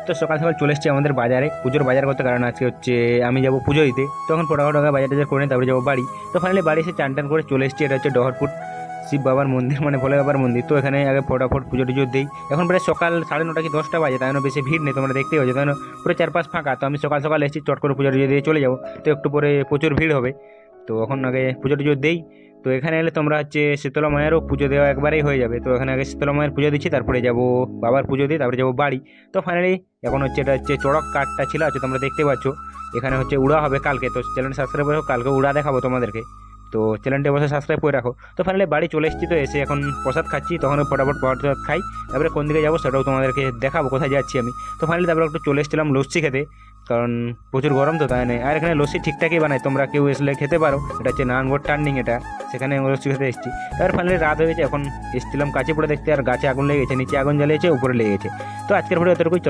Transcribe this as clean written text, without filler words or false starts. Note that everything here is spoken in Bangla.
তো সকাল সকাল চলে এসেছি আমাদের বাজারে, পুজোর বাজার করতে, কারণ আজকে হচ্ছে আমি যাবো পুজো দিতে। তখন ফটাফট বাজার টাজার করে নিয়ে তারপরে যাবো বাড়ি। তো ফাইনালি বাড়ি এসে চান টান করে চলে এসেছি। এটা হচ্ছে ডহরপুর শিব বাবার মন্দির, মানে ভোলে বাবার মন্দির। তো এখানে আগে ফটাফট পুজো টুজো দিই। এখন প্রায় সকাল 9:30 কি 10টা বাজে, তাই জন্য বেশি ভিড় নেই, তোমরা দেখতেই পাচ্ছ, তাই জন্য পুরো চারপাশ ফাঁকা। তো আমি সকাল সকাল এসেছি, চট করে পুজো টুজো দিয়ে চলে যাবো। তো একটু পরে প্রচুর ভিড় হবে, তো এখন আগে পুজো টুজো দেই। তো এখানে এলে তোমরা হচ্ছে শীতলা মায়েরও পুজো দেওয়া একবারেই হয়ে যাবে। তো এখানে আগে শীতলা মায়ের পুজো দিচ্ছি, তারপরে যাবো বাবার পুজো দিয়ে তারপরে যাবো বাড়ি। তো ফাইনালি এখন হচ্ছে এটা হচ্ছে চড়ক কাঠটা ছিল আছে, তোমরা দেখতে পাচ্ছ। এখানে হচ্ছে উড়া হবে কালকে, তো চ্যানেল সাবস্ক্রাইব করে রাখো, কালকে উড়া দেখাবো তোমাদেরকে। তো চ্যানেলটি অবশ্যই সাবস্ক্রাইব করে রাখো। তো ফাইনালি বাড়ি চলে এসেছি, তো এসে এখন প্রসাদ খাচ্ছি, তখন ফটাফট প্রসাদ খাই। তারপরে কোন দিকে যাবো সেটাও তোমাদেরকে দেখাবো, কোথায় যাচ্ছি আমি। তো ফাইনালি তারপরে একটু চলে এসেছিলাম লস্যি খেতে, কারণ প্রচুর গরম, তো তাই নেই। আর এখানে লস্যি ঠিকঠাকই বানায়, তোমরা কেউ এসলে খেতে পারো। এটা হচ্ছে নারায়ণগড় টার্নিং, এটা সেখানে লস্যি খেতে এসেছি। তারপর ফাইনালি রাত হয়ে গেছে, এখন এসেছিলাম কাছে পড়ে দেখতে, আর গাছে আগুন লেগেছে, নিচে আগুন জ্বালিয়েছে, উপরে লেগেছে। তো আজকের ভিডিও এতটুকুই। চলো।